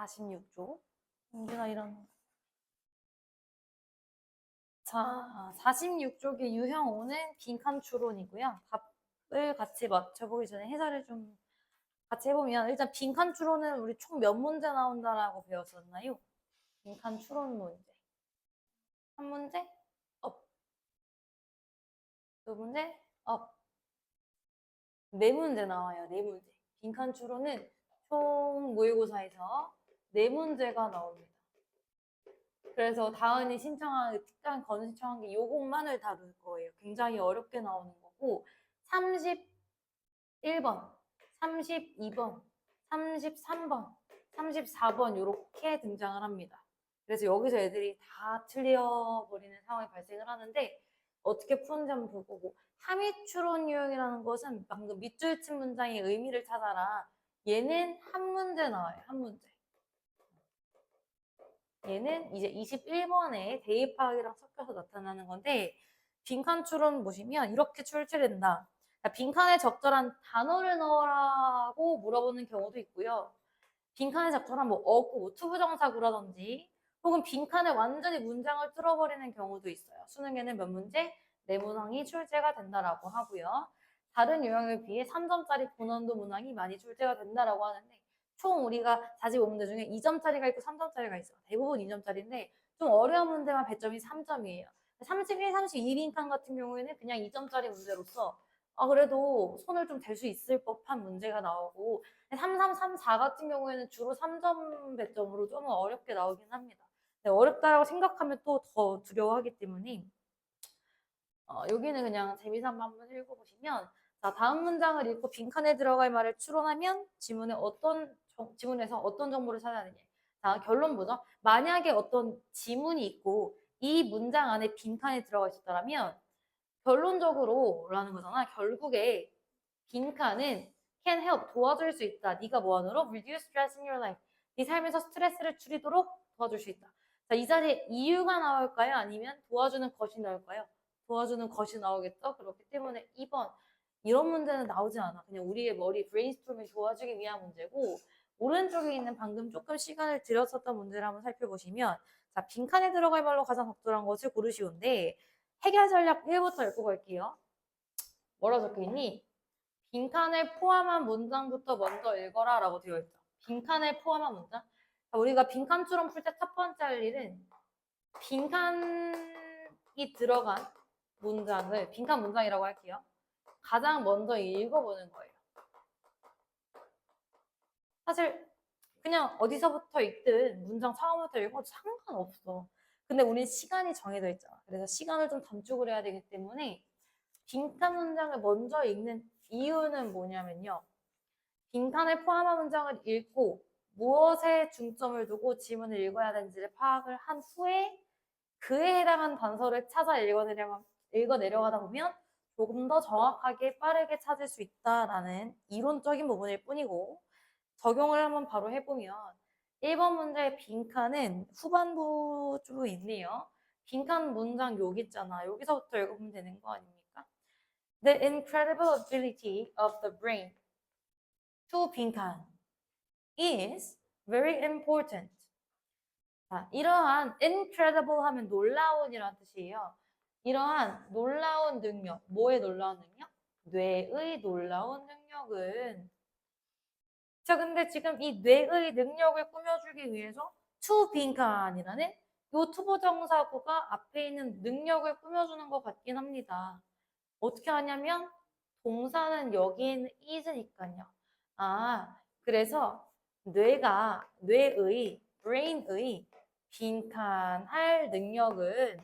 46조. 언제나 이런. 자, 46쪽의 유형 5는 빈칸 추론이고요. 답을 같이 맞춰보기 전에 해설을 좀 같이 해보면, 일단 빈칸 추론은 우리 총 몇 문제 나온다라고 배웠었나요? 빈칸 추론 문제. 한 문제? 업. 두 문제? 업. 네 문제 나와요. 네 문제. 빈칸 추론은 총 모의고사에서 네 문제가 나옵니다. 그래서 다은이 신청한 특강 건우 신청한 게 요것만을 다룰 거예요. 굉장히 어렵게 나오는 거고 31번, 32번, 33번, 34번 이렇게 등장을 합니다. 그래서 여기서 애들이 다 틀려버리는 상황이 발생을 하는데 어떻게 푸는지 한번 볼 거고 함의 추론 유형이라는 것은 방금 밑줄 친 문장의 의미를 찾아라. 얘는 한 문제 나와요. 한 문제. 얘는 이제 21번에 대입하기랑 섞여서 나타나는 건데 빈칸 추론 보시면 이렇게 출제된다. 빈칸에 적절한 단어를 넣으라고 물어보는 경우도 있고요. 빈칸에 적절한 뭐 어구, 투부정사구라든지 혹은 빈칸에 완전히 문장을 뚫어버리는 경우도 있어요. 수능에는 몇 문제? 네 문항이 출제가 된다라고 하고요. 다른 유형에 비해 3점짜리 고난도 문항이 많이 출제가 된다라고 하는데 총 우리가 45문제 중에 2점짜리가 있고 3점짜리가 있어요. 대부분 2점짜리인데 좀 어려운 문제만 배점이 3점이에요. 31, 32빈칸 같은 경우에는 그냥 2점짜리 문제로서 그래도 손을 좀 댈 수 있을 법한 문제가 나오고 3, 3, 3, 4 같은 경우에는 주로 3점 배점으로 좀 어렵게 나오긴 합니다. 어렵다고 생각하면 또 더 두려워하기 때문에 여기는 그냥 재미삼아 한번 읽어보시면 자, 다음 문장을 읽고 빈칸에 들어갈 말을 추론하면 지문에서 어떤 정보를 찾아야 되냐. 자, 결론 보죠. 만약에 어떤 지문이 있고 이 문장 안에 빈칸에 들어가 있었다면 결론적으로 라는 거잖아. 결국에 빈칸은 can help 도와줄 수 있다. 네가 뭐하노로? reduce stress in your life. 네 삶에서 스트레스를 줄이도록 도와줄 수 있다. 자, 이 자리에 이유가 나올까요? 아니면 도와주는 것이 나올까요? 도와주는 것이 나오겠죠? 그렇기 때문에 2번 이런 문제는 나오지 않아. 그냥 우리의 머리 브레인스토밍을 도와주기 위한 문제고 오른쪽에 있는 방금 조금 시간을 들였었던 문제를 한번 살펴보시면 자, 빈칸에 들어갈 말로 가장 적절한 것을 고르시오인데 해결 전략 1부터 읽고 갈게요. 뭐라 적혀있니? 빈칸을 포함한 문장부터 먼저 읽어라 라고 되어 있죠. 빈칸을 포함한 문장? 우리가 빈칸 추론 풀 때 첫 번째 할 일은 빈칸이 들어간 문장을 빈칸 문장이라고 할게요. 가장 먼저 읽어보는 거예요. 사실 그냥 어디서부터 읽든 문장 처음부터 읽어도 상관없어. 근데 우린 시간이 정해져 있잖아. 그래서 시간을 좀 단축을 해야 되기 때문에 빈칸 문장을 먼저 읽는 이유는 뭐냐면요. 빈칸을 포함한 문장을 읽고 무엇에 중점을 두고 지문을 읽어야 되는지를 파악을 한 후에 그에 해당한 단서를 찾아 읽어내려가다 보면 조금 더 정확하게 빠르게 찾을 수 있다라는 이론적인 부분일 뿐이고 적용을 한번 바로 해보면 1번 문제의 빈칸은 후반부 쪽에 있네요. 빈칸 문장 여기 있잖아. 여기서부터 읽어보면 되는 거 아닙니까? The incredible ability of the brain to 빈칸 is very important. 자, 이러한 incredible 하면 놀라운이라는 뜻이에요. 이러한 놀라운 능력, 뭐의 놀라운 능력? 뇌의 놀라운 능력은 자, 근데 지금 이 뇌의 능력을 꾸며주기 위해서 to 빈칸이라는 요 투부정사구가 앞에 있는 능력을 꾸며주는 것 같긴 합니다. 어떻게 하냐면 동사는 여기 있는 is니까요. 그래서 뇌의 brain의 빈칸할 능력은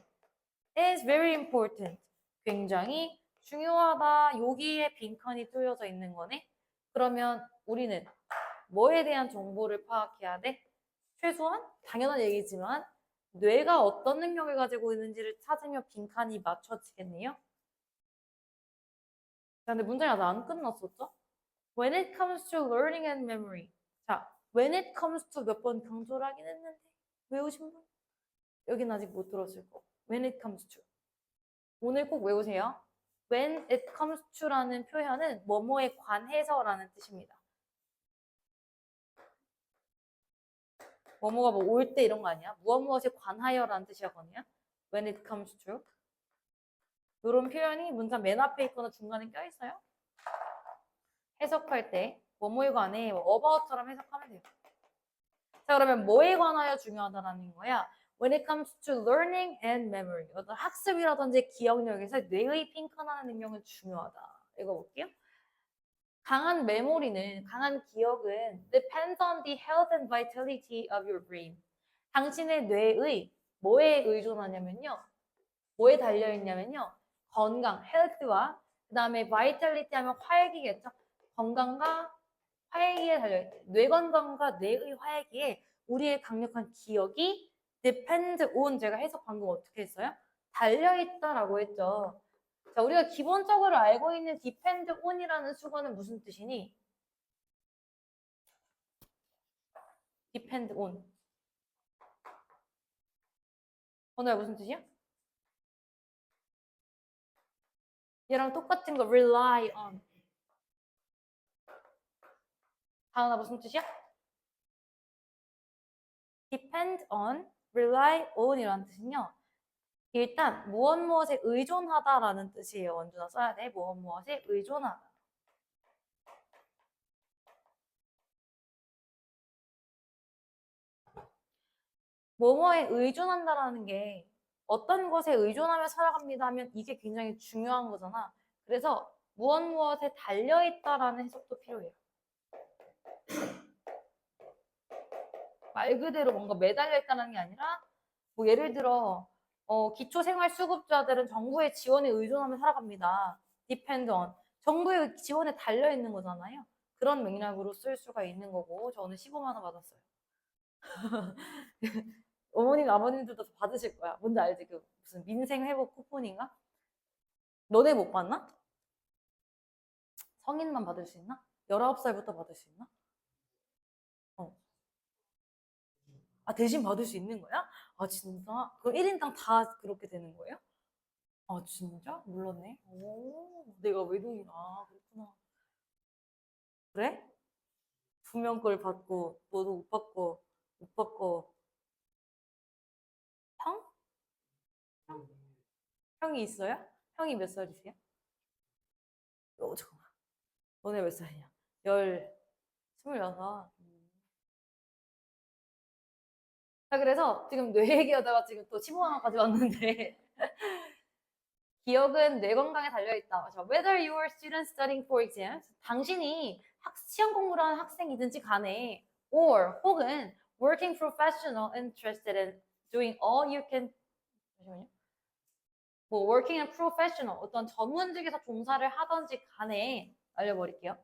is very important. 굉장히 중요하다. 여기에 빈칸이 뚫려져 있는 거네. 그러면 우리는 뭐에 대한 정보를 파악해야 돼? 최소한 당연한 얘기지만 뇌가 어떤 능력을 가지고 있는지를 찾으며 빈칸이 맞춰지겠네요. 자, 근데 문장이 아직 안 끝났었죠? When it comes to learning and memory. 자, when it comes to 몇 번 강조를 하긴 했는데 외우신 분? 여긴 아직 못 들었을 거. When it comes to. 오늘 꼭 외우세요. When it comes to라는 표현은 뭐뭐에 관해서라는 뜻입니다. 뭐뭐가 뭐 올 때 이런 거 아니야? 무엇에 관하여라는 뜻이었거든요. When it comes to. 이런 표현이 문장 맨 앞에 있거나 중간에 껴있어요. 해석할 때 뭐뭐에 관해 뭐 about처럼 해석하면 돼요. 자, 그러면 뭐에 관하여 중요하다라는 거야? When it comes to learning and memory. 어떤 학습이라든지 기억력에서 뇌의 핑크나는 능력은 중요하다. 읽어볼게요. 강한 메모리는, 강한 기억은 depends on the health and vitality of your brain. 당신의 뇌의 뭐에 의존하냐면요. 뭐에 달려있냐면요. 건강, health와 그 다음에 vitality 하면 활기겠죠. 건강과 활기에 달려있대. 뇌 건강과 뇌의 활기에 우리의 강력한 기억이 depend on, 제가 해석 방금 어떻게 했어요? 달려있다라고 했죠. 자, 우리가 기본적으로 알고 있는 depend on이라는 수거는 무슨 뜻이니? depend on. 오늘 무슨 뜻이야? 얘랑 똑같은 거 rely on. 다은아 무슨 뜻이야? depend on, rely on이라는 뜻은요. 일단 무엇에 의존하다라는 뜻이에요. 원준아 써야 돼. 무엇에 의존하다. 뭐뭐에 의존한다라는 게 어떤 것에 의존하며 살아갑니다 하면 이게 굉장히 중요한 거잖아. 그래서 무엇에 달려있다라는 해석도 필요해요. 말 그대로 뭔가 매달려 있다는 게 아니라 뭐 예를 들어 기초생활수급자들은 정부의 지원에 의존하며 살아갑니다. depend on. 정부의 지원에 달려 있는 거잖아요. 그런 맥락으로 쓸 수가 있는 거고 저 오늘 15만 원 받았어요. 어머님, 아버님들도 받으실 거야. 뭔지 알지? 그 무슨 민생회복 쿠폰인가? 너네 못 받나? 성인만 받을 수 있나? 19살부터 받을 수 있나? 어. 아, 대신 받을 수 있는 거야? 아, 진짜? 그럼 1인당 다 그렇게 되는 거예요? 아, 진짜? 몰랐네. 오, 내가 외동이라. 아, 그렇구나. 그래? 두 명 걸 받고, 너도 못 받고, 못 받고, 형? 형이 있어요? 형이 몇 살이세요? 잠깐만. 너네 몇 살이냐? 26. 자, 그래서 지금 뇌 얘기하다가 지금 또 15만 원까지 왔는데 기억은 뇌 건강에 달려있다. Whether you are student studying for exams, 당신이 시험 공부를 하는 학생이든지 간에 or 혹은 working professional interested in doing all you can 잠시만요. 뭐 working and professional 어떤 전문직에서 종사를 하던지 간에 알려버릴게요.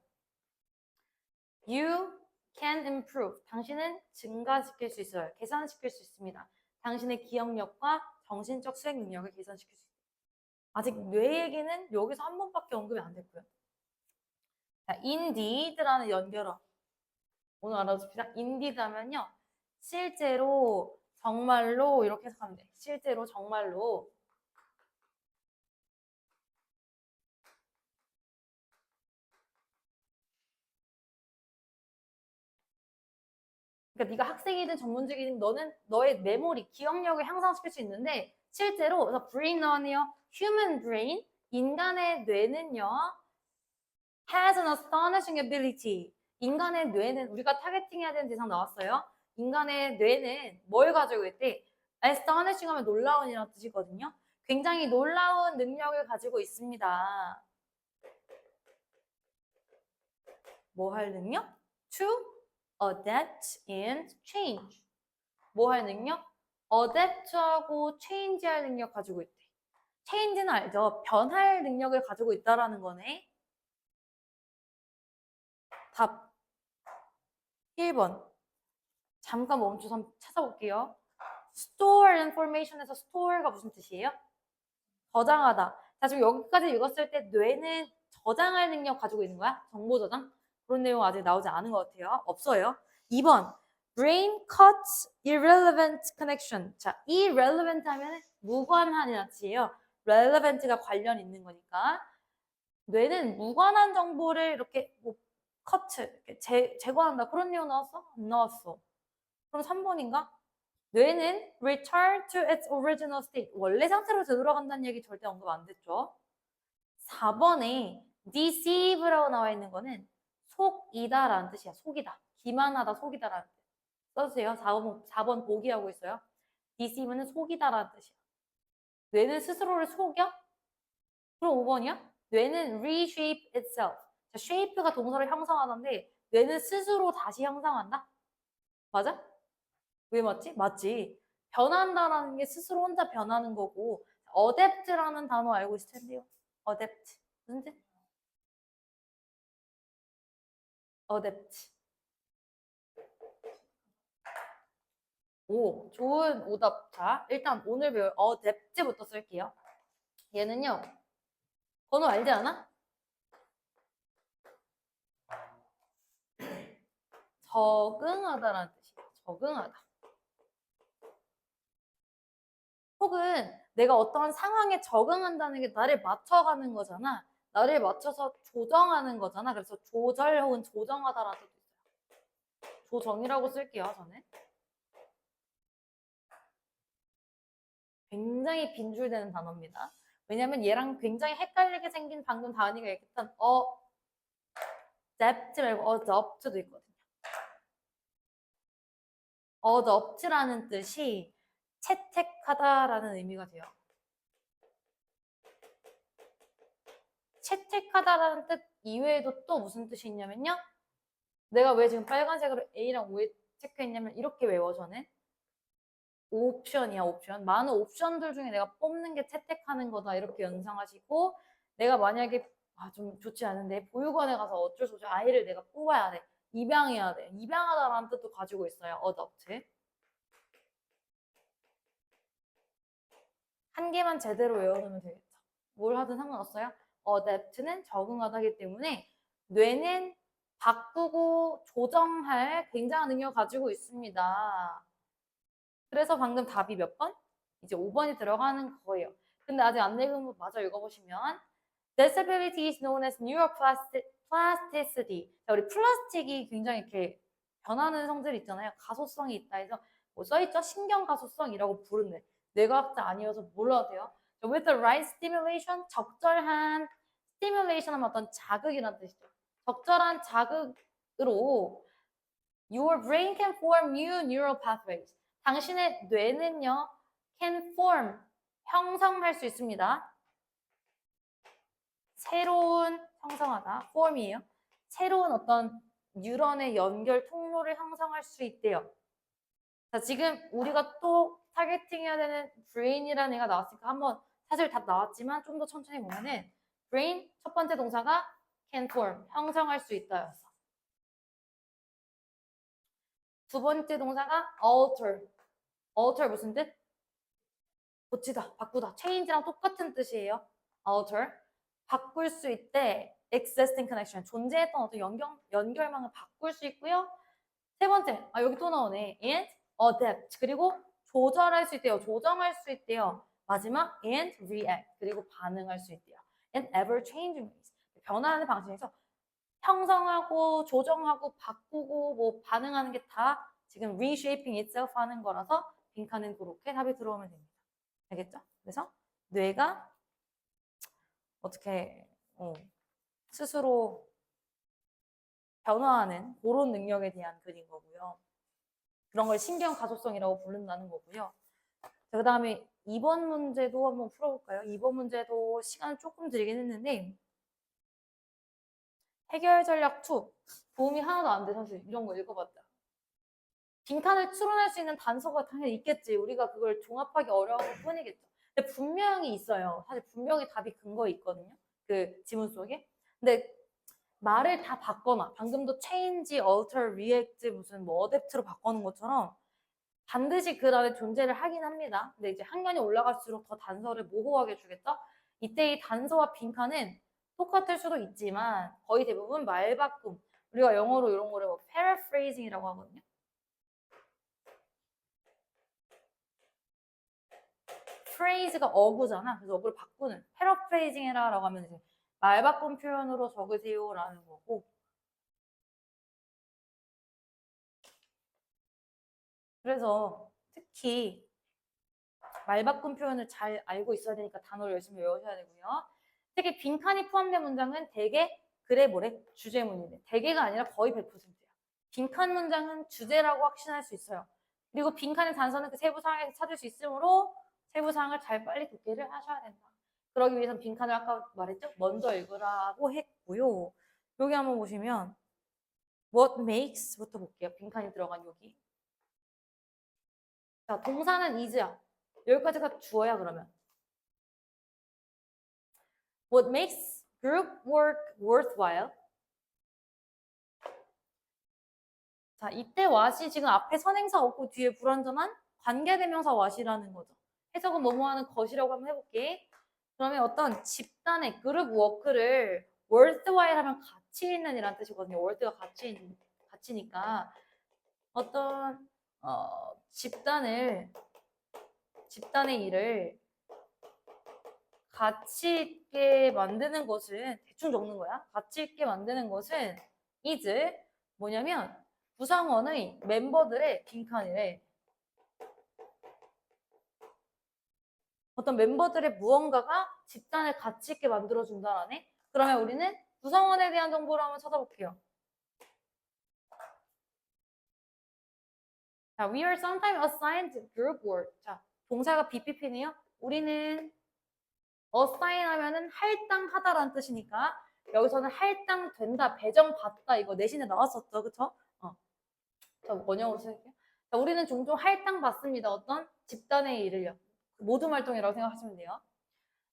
You can improve. 당신은 증가시킬 수 있어요. 개선시킬 수 있습니다. 당신의 기억력과 정신적 수행 능력을 개선시킬 수 있어요. 아직 뇌 얘기는 여기서 한 번밖에 언급이 안 됐고요. 자, indeed라는 연결어. 오늘 알아둡시다. indeed 하면요. 실제로, 정말로 이렇게 해석하면 돼. 실제로, 정말로. 그러니까 네가 학생이든 전문직이든 너는 너의 메모리, 기억력을 향상시킬 수 있는데 실제로 그래서 brain on이요. human brain, 인간의 뇌는요. has an astonishing ability. 인간의 뇌는 우리가 타겟팅해야 되는 대상 나왔어요. 인간의 뇌는 뭘 가지고 있대? astonishing 하면 놀라운이라는 뜻이거든요. 굉장히 놀라운 능력을 가지고 있습니다. 뭐 할 능력? to adapt and change. 뭐 할 능력? adapt하고 change할 능력 가지고 있대. change는 알죠? 변할 능력을 가지고 있다라는 거네. 답 1번. 잠깐 멈춰서 찾아볼게요. store information에서 store가 무슨 뜻이에요? 저장하다. 자, 지금 여기까지 읽었을 때 뇌는 저장할 능력 가지고 있는 거야? 정보 저장? 그런 내용 아직 나오지 않은 것 같아요. 없어요. 2번. brain cuts irrelevant connection. 자, irrelevant 하면 무관한이라는 뜻이에요. relevant가 관련 있는 거니까. 뇌는 무관한 정보를 이렇게 cut, 이렇게 제거한다. 그런 내용 나왔어? 안 나왔어. 그럼 3번인가? 뇌는 return to its original state. 원래 상태로 되돌아간다는 얘기 절대 언급 안 됐죠. 4번에 deceive라고 나와 있는 거는 속이다라는 뜻이야. 속이다. 기만하다, 속이다라는 뜻. 써주세요. 4번 보기하고 있어요. deceive는 속이다라는 뜻이야. 뇌는 스스로를 속여? 그럼 5번이야? 뇌는 reshape itself. 자, shape가 동사를 형성하는데 뇌는 스스로 다시 형성한다? 맞아? 왜 맞지? 맞지. 변한다라는 게 스스로 혼자 변하는 거고 adapt라는 단어 알고 있을 텐데요. adapt. 무슨 뜻? adapt. 오, 좋은 오답. 자, 일단 오늘 배울 adapt부터 쓸게요. 얘는요. 번호 알지 않아? 적응하다라는 뜻이에요. 적응하다. 혹은 내가 어떠한 상황에 적응한다는 게 나를 맞춰가는 거잖아. 나를 맞춰서 조정하는 거잖아. 그래서 조절 혹은 조정하다라는 뜻도 있어요. 조정이라고 쓸게요, 저는. 굉장히 빈줄되는 단어입니다. 왜냐면 얘랑 굉장히 헷갈리게 생긴 방금 다은이가 얘기했던 adapt 말고 adopt도 있거든요. adopt라는 뜻이 채택하다라는 의미가 돼요. 채택하다라는 뜻 이외에도 또 무슨 뜻이 있냐면요. 내가 왜 지금 빨간색으로 A랑 O에 체크했냐면 이렇게 외워 저는. 옵션이야, 옵션. 많은 옵션들 중에 내가 뽑는 게 채택하는 거다 이렇게 연상하시고 내가 만약에 좀 좋지 않은데 보육원에 가서 어쩔 수 없이 아이를 내가 뽑아야 돼. 입양해야 돼. 입양하다라는 뜻도 가지고 있어요. adopt. 한 개만 제대로 외워두면 되겠죠. 뭘 하든 상관없어요. adapt는 적응하다기 때문에 뇌는 바꾸고 조정할 굉장한 능력을 가지고 있습니다. 그래서 방금 답이 몇 번? 이제 5번이 들어가는 거예요. 근데 아직 안 읽은 거 마저 읽어보시면 Disability is known as neuroplasticity. 자, 우리 플라스틱이 굉장히 이렇게 변하는 성질이 있잖아요. 가소성이 있다 해서 뭐 써있죠? 신경 가소성이라고 부르는 뇌과학자 아니어서 몰라도 돼요. With the right stimulation, 적절한 stimulation 하면 어떤 자극이라는 뜻이죠. 적절한 자극으로 your brain can form new neural pathways. 당신의 뇌는요, can form, 형성할 수 있습니다. 새로운 형성하다, form이에요. 새로운 어떤 뉴런의 연결 통로를 형성할 수 있대요. 자, 지금 우리가 또 타겟팅해야 되는 brain이라는 애가 나왔으니까 한번 사실 답 나왔지만 좀 더 천천히 보면은 brain 첫 번째 동사가 can form, 형성할 수 있다였어. 두 번째 동사가 alter. alter 무슨 뜻? 고치다, 바꾸다. change랑 똑같은 뜻이에요. alter. 바꿀 수 있대. existing connection. 존재했던 어떤 연결망을 바꿀 수 있고요. 세 번째, 여기 또 나오네. and adapt. 그리고 조절할 수 있대요. 조정할 수 있대요. 마지막, and react. 그리고 반응할 수 있대요. and ever changing ways. 변화하는 방식에서 형성하고 조정하고 바꾸고 뭐 반응하는 게 다 지금 reshaping itself 하는 거라서 빈칸은 그렇게 답이 들어오면 됩니다. 알겠죠? 그래서 뇌가 어떻게 스스로 변화하는 그런 능력에 대한 글인 거고요. 그런 걸 신경 가소성이라고 부른다는 거고요. 그 다음에 2번 문제도 한번 풀어볼까요? 2번 문제도 시간을 조금 들긴 했는데 해결 전략 2 도움이 하나도 안 돼. 사실 이런 거 읽어봤다. 빈칸을 추론할 수 있는 단서가 당연히 있겠지. 우리가 그걸 종합하기 어려운 것 뿐이겠죠. 근데 분명히 있어요. 사실 분명히 답이 근거에 있거든요. 그 지문 속에. 근데 말을 다 바꿔놔. 방금도 change, alter, react 무슨 뭐 adapt로 바꾸는 것처럼 반드시 그 안에 존재를 하긴 합니다. 근데 이제 학년이 올라갈수록 더 단서를 모호하게 주겠죠? 이때 이 단서와 빈칸은 똑같을 수도 있지만 거의 대부분 말바꿈. 우리가 영어로 이런 거를 뭐 paraphrasing이라고 하거든요. phrase가 어구잖아. 그래서 어구를 바꾸는 paraphrasing 해라라고 하면 이제 말바꿈 표현으로 적으세요라는 거고 그래서 특히 말 바꾼 표현을 잘 알고 있어야 되니까 단어를 열심히 외우셔야 되고요. 특히 빈칸이 포함된 문장은 대개 그래 뭐래 주제문이네. 대개가 아니라 거의 100%예요. 빈칸 문장은 주제라고 확신할 수 있어요. 그리고 빈칸의 단서는 그 세부 사항에서 찾을 수 있으므로 세부 사항을 잘 빨리 듣기를 하셔야 된다. 그러기 위해서는 빈칸을 아까 말했죠? 먼저 읽으라고 했고요. 여기 한번 보시면 what makes부터 볼게요. 빈칸이 들어간 여기. 자, 동사는 is야. 여기까지가 주어야 그러면. What makes group work worthwhile? 자, 이때 what이 지금 앞에 선행사 없고 뒤에 불완전한 관계대명사 what이라는 거죠. 해석은 뭐뭐 하는 것이라고 한번 해볼게. 그러면 어떤 집단의 그룹 워크를 worthwhile 하면 가치 있는 이란 뜻이거든요. worth가 가치니까 어떤 집단의 일을 가치 있게 만드는 것은 대충 적는 거야. 가치 있게 만드는 것은 is 뭐냐면 구성원의 멤버들의 빈칸이래. 어떤 멤버들의 무언가가 집단을 가치 있게 만들어준다라네. 그러면 우리는 구성원에 대한 정보를 한번 찾아볼게요. 자, we are sometimes assigned group work. 자, 동사가 BPP네요. 우리는 assign 하면은 할당하다라는 뜻이니까 여기서는 할당된다, 배정받다 이거 내신에 나왔었죠, 그쵸? 자, 원형으로 쓸게요. 자, 우리는 종종 할당받습니다. 어떤 집단의 일을요. 모둠 활동이라고 생각하시면 돼요.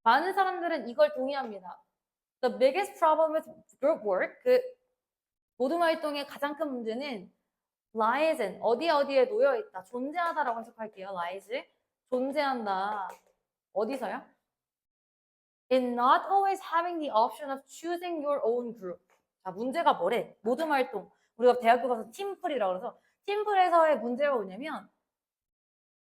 많은 사람들은 이걸 동의합니다. The biggest problem with group work, 그 모둠 활동의 가장 큰 문제는 lies in, 어디에 놓여 있다, 존재하다라고 해석할게요. lies, 존재한다. 어디서요? In not always having the option of choosing your own group. 자, 문제가 뭐래? 모둠 활동. 우리가 대학교 가서 팀플이라고 그래서 팀플에서의 문제가 뭐냐면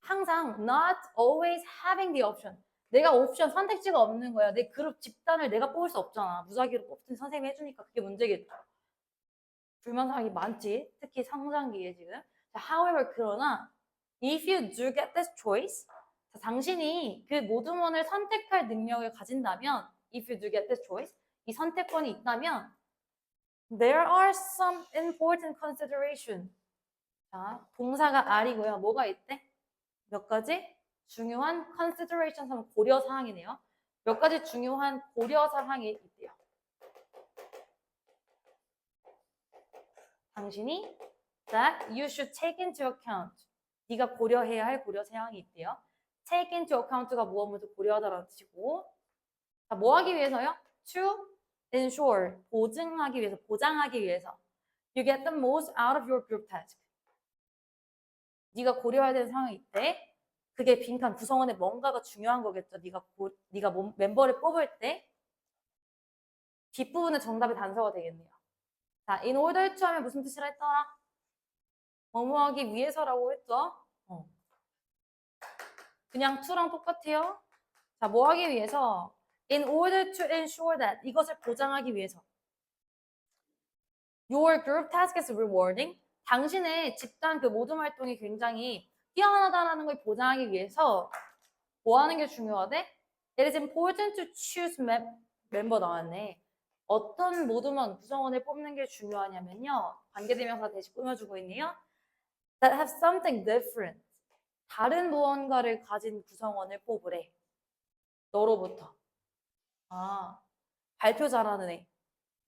항상 not always having the option. 내가 옵션 선택지가 없는 거야. 내 그룹 집단을 내가 뽑을 수 없잖아. 무작위로 뽑든 선생님이 해주니까 그게 문제겠죠. 불만사항이 많지. 특히 성장기에 지금. 자, however 그러나 if you do get this choice, 자, 당신이 그 모둠원을 선택할 능력을 가진다면 if you do get this choice, 이 선택권이 있다면 there are some important consideration. 자, 동사가 are이고요. 뭐가 있대? 몇 가지 중요한 consideration 하면 고려 사항이네요. 몇 가지 중요한 고려 사항이 있대요. 당신이 that you should take into account. 네가 고려해야 할 고려 사항이 있대요. take into account가 무엇을 고려하다라는 뜻이고, 자, 뭐 하기 위해서요? to ensure, 보증하기 위해서, 보장하기 위해서. You get the most out of your group task. 네가 고려해야 되는 상황이 있대. 그게 빈칸 구성원의 뭔가가 중요한 거겠죠. 네가 멤버를 뽑을 때 뒷부분의 정답의 단서가 되겠네요. 자, in order to 하면 무슨 뜻이라 했더라? 뭐뭐 하기 위해서라고 했죠. 그냥 to랑 똑같아요. 자, 뭐 하기 위해서? In order to ensure that, 이것을 보장하기 위해서. Your group task is rewarding. 당신의 집단 그 모둠 활동이 굉장히 뛰어나다라는 걸 보장하기 위해서 뭐 하는 게 중요하대? It is important to choose 멤버 나왔네. 어떤 모둠원 구성원을 뽑는 게 중요하냐면요. 관계대명사 대신 꾸며주고 있네요. That have something different. 다른 무언가를 가진 구성원을 뽑으래. 너로부터. 아, 발표 잘하는 애.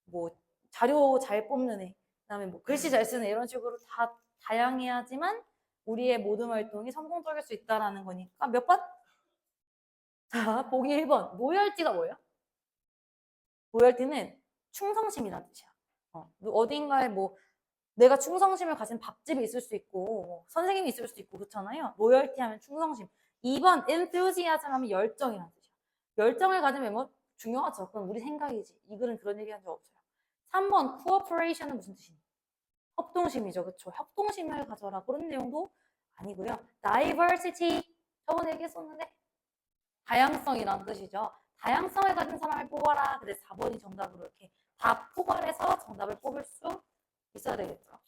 뭐 자료 잘 뽑는 애. 그다음에 뭐 글씨 잘 쓰는 애. 이런 식으로 다 다양해야지만 우리의 모든 활동이 성공적일 수 있다라는 거니까 몇 번? 자, 보기 1번. 로열티가 뭐예요? 로열티는 충성심이라는 뜻이야. 어딘가에 뭐 내가 충성심을 가진 밥집이 있을 수 있고 뭐 선생님이 있을 수도 있고 그렇잖아요. 로열티 하면 충성심. 2번 enthusiasm 하면 열정이라는 뜻이야. 열정을 가지면 뭐 중요하죠. 그건 우리 생각이지. 이 글은 그런 얘기 한 적 없어요. 3번 cooperation은 무슨 뜻이니? 협동심이죠. 그렇죠? 협동심을 가져라. 그런 내용도 아니고요. diversity 저번에 얘기했었는데 다양성이라는 뜻이죠. 다양성을 가진 사람을 뽑아라. 그래서 4번이 정답으로 이렇게 다 포괄해서 정답을 뽑을 수 있어야 되겠죠.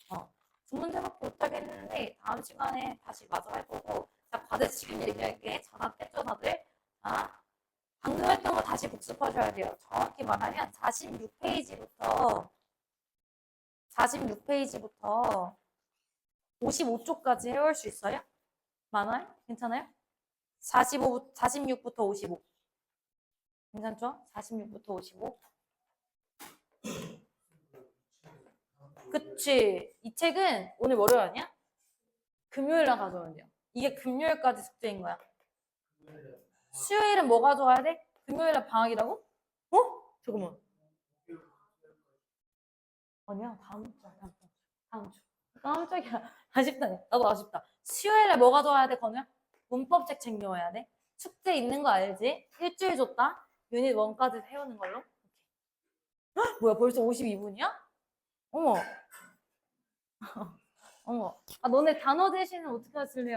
두 문제밖에 못하겠는데 다음 시간에 다시 마저 해보고 자 과제 지금 얘기할게. 전화했죠 다들? 자 방금 했던 거 다시 복습하셔야 돼요. 정확히 말하면 46페이지부터 55쪽까지 해올 수 있어요? 많아요? 괜찮아요? 46부터 55. 괜찮죠? 46부터 55. 그치. 이 책은 오늘 월요일 아니야? 금요일날 가져오면 돼요. 이게 금요일까지 숙제인 거야. 수요일은 뭐 가져와야 돼? 금요일날 방학이라고? 어? 잠깐만. 아니야, 다음 주. 깜짝이야. 아쉽다. 나도 아쉽다. 수요일에 뭐 가져와야 돼, 건우야? 문법책 챙겨와야 돼. 숙제 있는 거 알지? 일주일 줬다. 유닛 1까지 세우는 걸로. 헉, 뭐야, 벌써 52분이야? 어머. 어머. 아, 너네 단어 대신은 어떻게 하실래요?